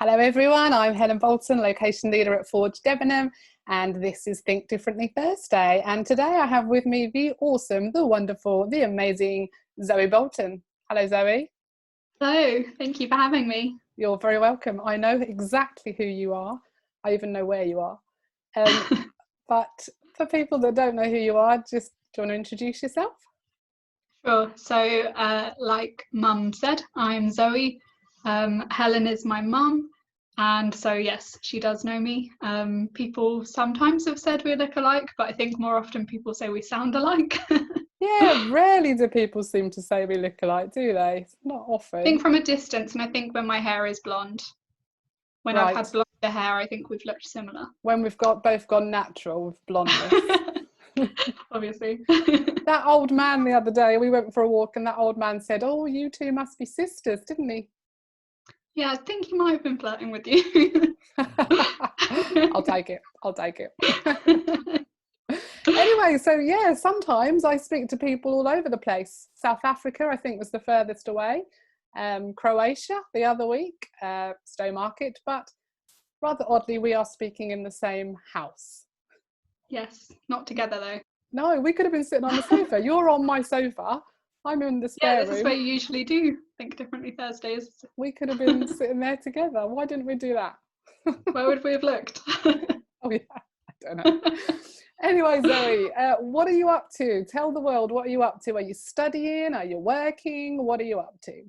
Hello everyone, I'm Helen Bolton, location leader at Forge Debenham, and this is Think Differently Thursday. And today I have with me the awesome, the wonderful, the amazing Zoe Bolton. Hello Zoe. Hello, thank you for having me. You're very welcome. I know exactly who you are. I even know where you are. But for people that don't know who you are, do you want to introduce yourself? Sure. So like Mum said, I'm Zoe. Helen is my mum. And so, yes, she does know me. People sometimes have said we look alike, but I think more often people say we sound alike. Yeah, rarely do people seem to say we look alike, do they? Not often. I think from a distance, and I think when my hair is blonde. When I've had blonde hair, I think we've looked similar. When we've both gone natural with blondness. Obviously. That old man the other day, we went for a walk and that old man said, "Oh, you two must be sisters," didn't he? Yeah, I think he might have been flirting with you. I'll take it. Anyway, so yeah, sometimes I speak to people all over the place. South Africa, I think, was the furthest away. Croatia the other week, Stowmarket, but rather oddly, we are speaking in the same house. Yes, not together though. No, we could have been sitting on the sofa. You're on my sofa. I'm in the spare room. Yeah, this is where you usually do Think Differently Thursdays. We could have been sitting there together. Why didn't we do that? Where would we have looked? Oh yeah, I don't know. Anyway, Zoe, what are you up to? Tell the world, what are you up to? Are you studying? Are you working? What are you up to?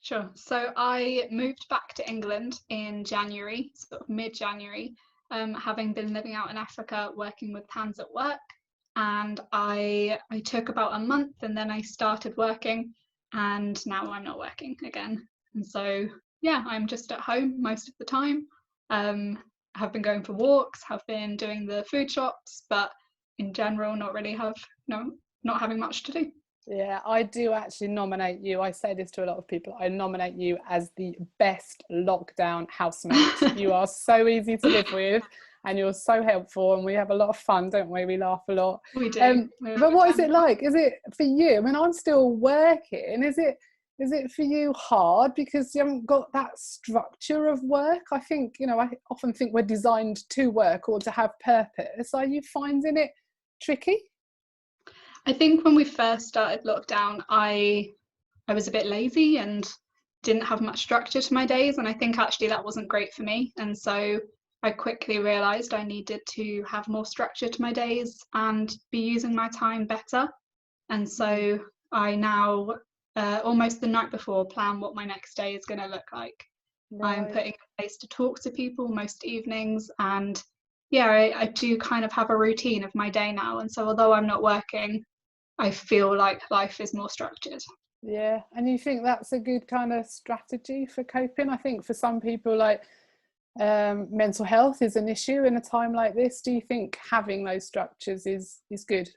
Sure. So I moved back to England in January, sort of mid-January, having been living out in Africa, working with Hands at Work. And I took about a month and then I started working, and now I'm not working again. And so, yeah, I'm just at home most of the time. Have been going for walks, have been doing the food shops, but in general, not having much to do. Yeah, I do actually nominate you. I say this to a lot of people. I nominate you as the best lockdown housemate. You are so easy to live with and you're so helpful, and we have a lot of fun, don't we? We laugh a lot. We do. But what is it like? Is it for you? I mean, I'm still working. Is it for you hard because you haven't got that structure of work? I think, I often think we're designed to work or to have purpose. Are you finding it tricky? I think when we first started lockdown, I was a bit lazy and didn't have much structure to my days, and I think actually that wasn't great for me. And so I quickly realised I needed to have more structure to my days and be using my time better. And so I now, almost the night before, plan what my next day is going to look like. Right. I'm putting in place to talk to people most evenings, and yeah, I do kind of have a routine of my day now. And so although I'm not working, I feel like life is more structured. Yeah, and you think that's a good kind of strategy for coping? I think for some people, like mental health is an issue in a time like this. Do you think having those structures is good?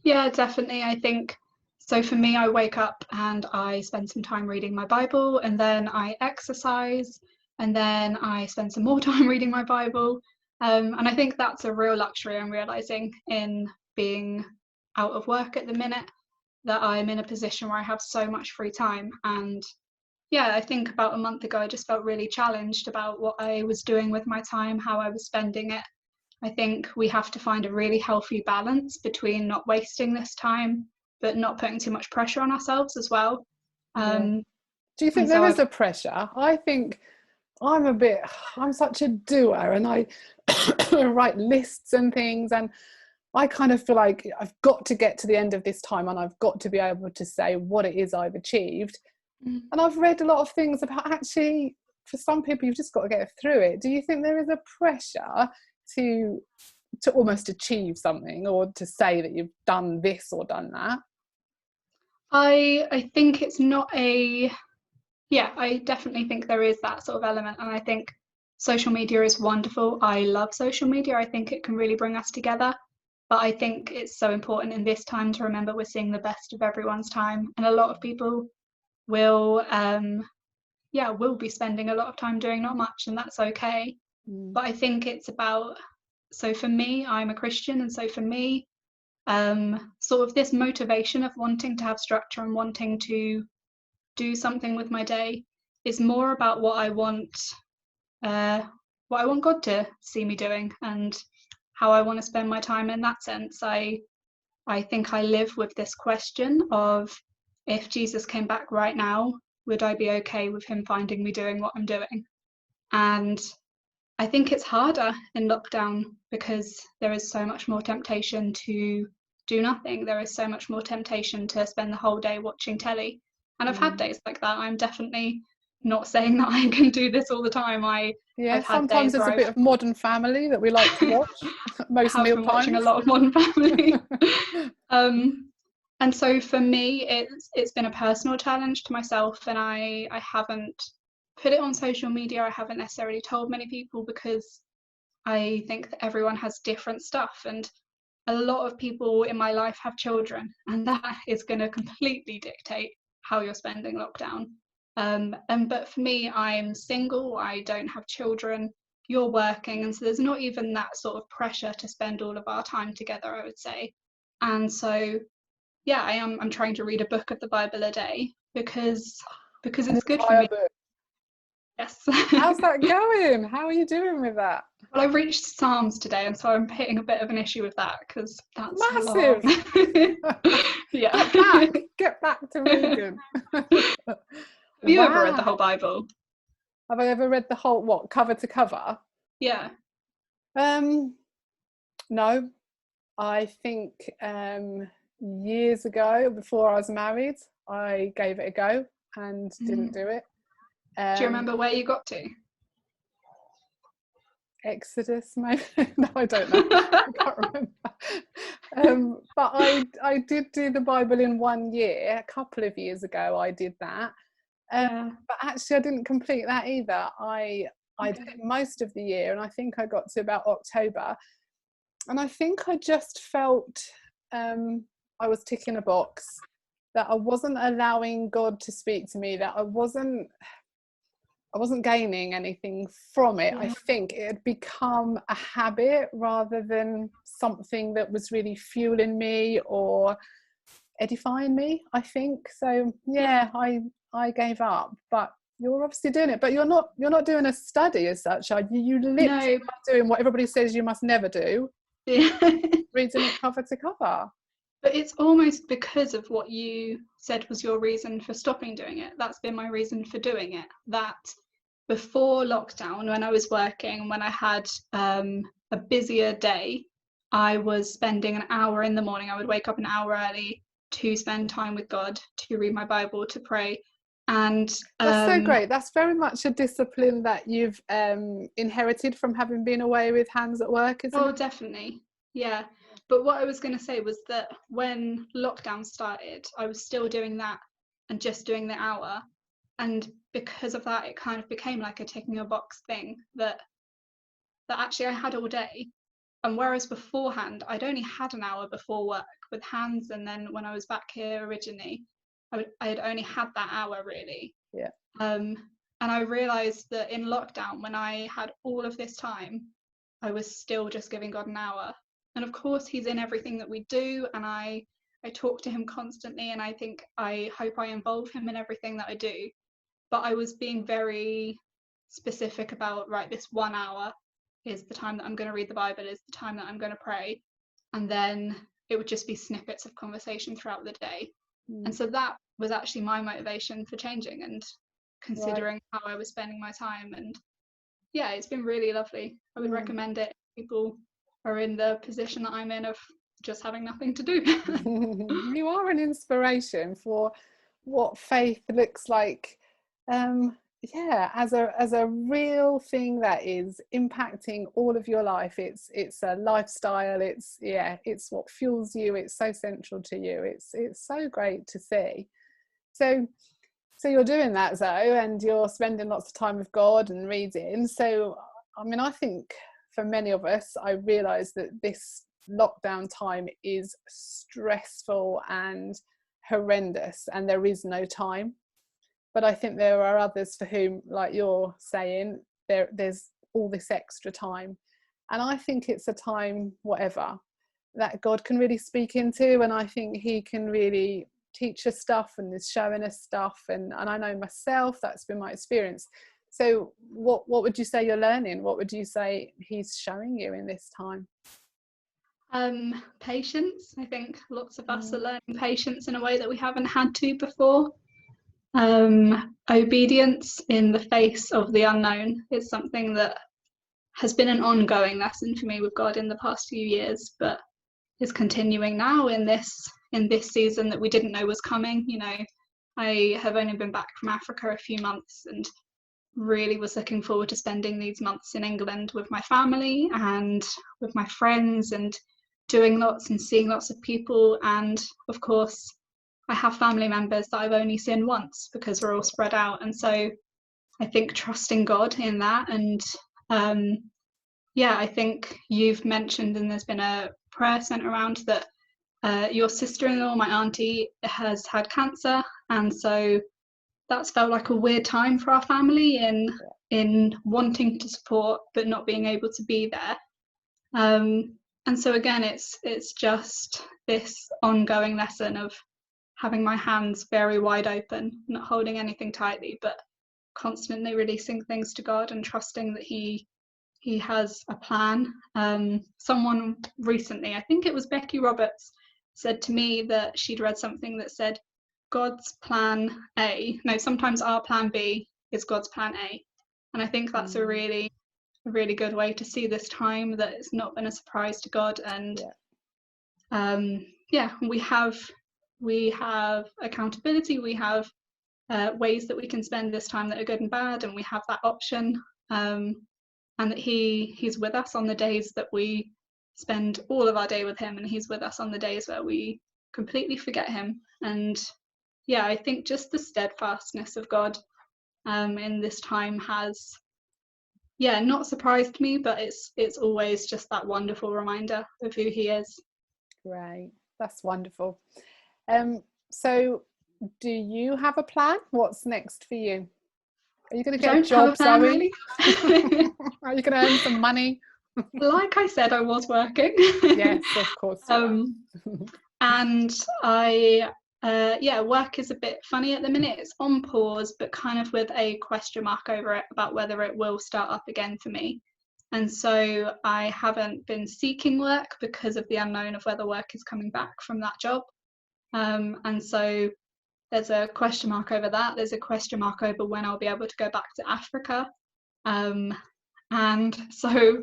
Yeah, definitely. I think so. For me, I wake up and I spend some time reading my Bible, and then I exercise, and then I spend some more time reading my Bible. And I think that's a real luxury I'm realizing in being out of work at the minute, that I'm in a position where I have so much free time. And yeah, I think about a month ago I just felt really challenged about what I was doing with my time, how I was spending it. I think we have to find a really healthy balance between not wasting this time but not putting too much pressure on ourselves as well. Do you think there is a pressure? I think I'm such a doer, and I write lists and things, and I kind of feel like I've got to get to the end of this time and I've got to be able to say what it is I've achieved. And I've read a lot of things about actually, for some people, you've just got to get through it. Do you think there is a pressure to almost achieve something, or to say that you've done this or done that? I think it's not I definitely think there is that sort of element. And I think social media is wonderful. I love social media. I think it can really bring us together. But I think it's so important in this time to remember we're seeing the best of everyone's time. And a lot of people will be spending a lot of time doing not much, and that's okay. But I think it's about, so for me, I'm a Christian, and so for me, sort of this motivation of wanting to have structure and wanting to do something with my day it's more about what I want God to see me doing and how I want to spend my time in that sense. I think I live with this question of, if Jesus came back right now, would I be okay with him finding me doing what I'm doing? And I think it's harder in lockdown because there is so much more temptation to do nothing. There is so much more temptation to spend the whole day watching telly. And I've had days like that. I'm definitely not saying that I can do this all the time. I've had Sometimes days there's where a bit of Modern Family that we like to watch most have meal been watching a times. lot of Modern Family. And so for me, it's been a personal challenge to myself, and I haven't put it on social media. I haven't necessarily told many people because I think that everyone has different stuff, and a lot of people in my life have children, and that is going to completely dictate how you're spending lockdown. But for me, I'm single, I don't have children, you're working, and so there's not even that sort of pressure to spend all of our time together, I would say. And so yeah, I'm trying to read a book of the Bible a day because it's good for me. Book. Yes. How's that going? How are you doing with that? Well, I've reached Psalms today, and so I'm hitting a bit of an issue with that because that's massive. Yeah. Get back to reading. Have you ever read the whole Bible? Have I ever read the whole, what, cover to cover? Yeah. No. I think years ago, before I was married, I gave it a go and didn't do it. Do you remember where you got to? Exodus, maybe? No, I don't know. I can't remember. But I did do the Bible in 1 year. A couple of years ago, I did that. But actually, I didn't complete that either. I did it most of the year, and I think I got to about October. And I think I just felt I was ticking a box, that I wasn't allowing God to speak to me, that I wasn't gaining anything from it. I think it had become a habit rather than something that was really fueling me or edifying me, I think. So I gave up. But you're obviously doing it, but you're not doing a study as such, are you? You literally are doing what everybody says you must never do. Yeah. Reading it cover to cover. But it's almost because of what you said was your reason for stopping doing it. That's been my reason for doing it. That before lockdown, when I was working, when I had a busier day, I was spending an hour in the morning. I would wake up an hour early to spend time with God, to read my Bible, to pray. And that's so great. That's very much a discipline that you've inherited from having been away with hands at work, isn't it? Oh, definitely. Yeah. But what I was going to say was that when lockdown started, I was still doing that and just doing the hour. And because of that, it kind of became like a ticking a box thing that actually I had all day. And whereas beforehand, I'd only had an hour before work with hands. And then when I was back here originally, I had only had that hour really. Yeah. And I realized that in lockdown, when I had all of this time, I was still just giving God an hour. And of course, he's in everything that we do. And I talk to him constantly. And I hope I involve him in everything that I do. But I was being very specific about, right, this 1 hour is the time that I'm going to read the Bible, is the time that I'm going to pray. And then it would just be snippets of conversation throughout the day. And so that was actually my motivation for changing and considering how I was spending my time. And yeah, it's been really lovely. I would recommend it if people are in the position that I'm in of just having nothing to do. You are an inspiration for what faith looks like, as a real thing that is impacting all of your life. It's a lifestyle. It's what fuels you. It's so central to you. It's so great to see. So you're doing that, Zoe, and you're spending lots of time with God and reading. So I mean, I think for many of us, I realise that this lockdown time is stressful and horrendous, and there is no time. But I think there are others for whom, like you're saying, there's all this extra time. And I think it's a time, whatever, that God can really speak into. And I think he can really teach us stuff and is showing us stuff, and I know myself that's been my experience. So what would you say you're learning? What would you say he's showing you in this time? Patience. I think lots of us are learning patience in a way that we haven't had to before. Obedience in the face of the unknown is something that has been an ongoing lesson for me with God in the past few years, but is continuing now in this season that we didn't know was coming. You know, I have only been back from Africa a few months and really was looking forward to spending these months in England with my family and with my friends and doing lots and seeing lots of people. And of course, I have family members that I've only seen once because we're all spread out. And so I think trusting God in that. And I think you've mentioned, and there's been a prayer sent around, that your sister-in-law, my auntie, has had cancer. And so that's felt like a weird time for our family in wanting to support but not being able to be there. And so again, it's just this ongoing lesson of having my hands very wide open, not holding anything tightly, but constantly releasing things to God and trusting that He has a plan. Someone recently, I think it was Becky Roberts, said to me that she'd read something that said, God's plan A, no, sometimes our plan B is God's plan A. And I think that's a really good way to see this time, that it's not been a surprise to God. And we have accountability, we have ways that we can spend this time that are good and bad, and we have that option, and that he's with us on the days that we spend all of our day with him, and he's with us on the days where we completely forget him. And I think just the steadfastness of God in this time has not surprised me, but it's always just that wonderful reminder of who he is. Right, that's wonderful. So do you have a plan? What's next for you? Are you going to get a job, Zoe? Really. Are you going to earn some money? Like I said, I was working. Yes, of course. And I work is a bit funny at the minute. It's on pause, but kind of with a question mark over it about whether it will start up again for me. And so I haven't been seeking work because of the unknown of whether work is coming back from that job. And so there's a question mark over that. There's a question mark over when I'll be able to go back to Africa. And so,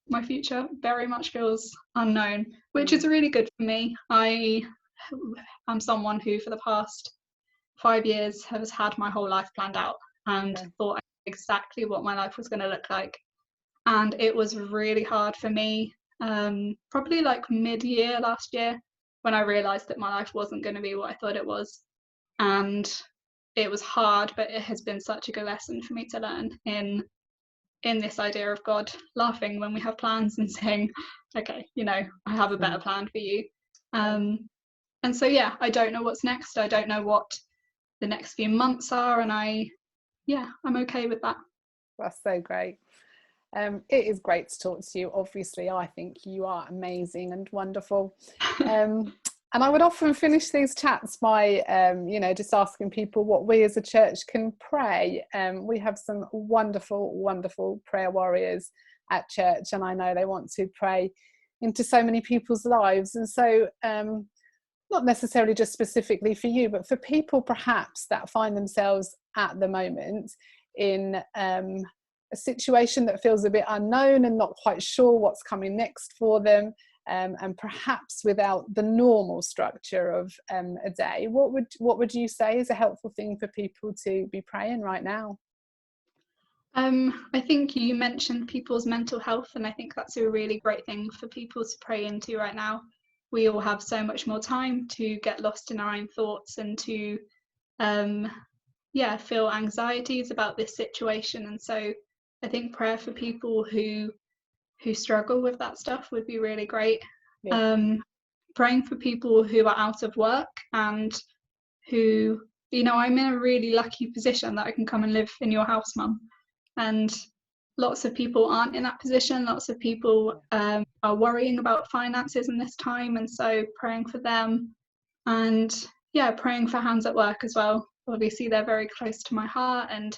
my future very much feels unknown, which is really good for me. I'm someone who for the past 5 years has had my whole life planned out and thought exactly what my life was going to look like. And it was really hard for me, probably like mid-year last year, when I realised that my life wasn't going to be what I thought it was. And it was hard, but it has been such a good lesson for me to learn in this idea of God laughing when we have plans and saying, okay, I have a better plan for you. And so, I don't know what's next. I don't know what the next few months are. And I'm okay with that. That's so great. It is great to talk to you. Obviously, I think you are amazing and wonderful. And I would often finish these chats by, just asking people what we as a church can pray. We have some wonderful, wonderful prayer warriors at church, and I know they want to pray into so many people's lives. And so, not necessarily just specifically for you, but for people perhaps that find themselves at the moment in a situation that feels a bit unknown and not quite sure what's coming next for them. And perhaps without the normal structure of a day, what would you say is a helpful thing for people to be praying right now? I think you mentioned people's mental health, and I think that's a really great thing for people to pray into right now. We all have so much more time to get lost in our own thoughts and to feel anxieties about this situation. And so I think prayer for people who struggle with that stuff would be really great. Praying for people who are out of work and who, I'm in a really lucky position that I can come and live in your house, Mum. And lots of people aren't in that position. Lots of people are worrying about finances in this time. And so praying for them. And yeah, praying for Hands at Work as well. Obviously, they're very close to my heart, and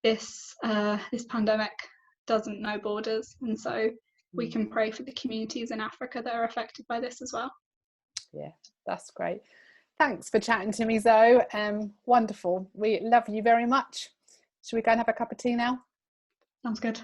this pandemic doesn't know borders, and so we can pray for the communities in Africa that are affected by this as well. Yeah, that's great. Thanks for chatting to me, Zoe. Wonderful. We love you very much. Should we go and have a cup of tea now? Sounds good.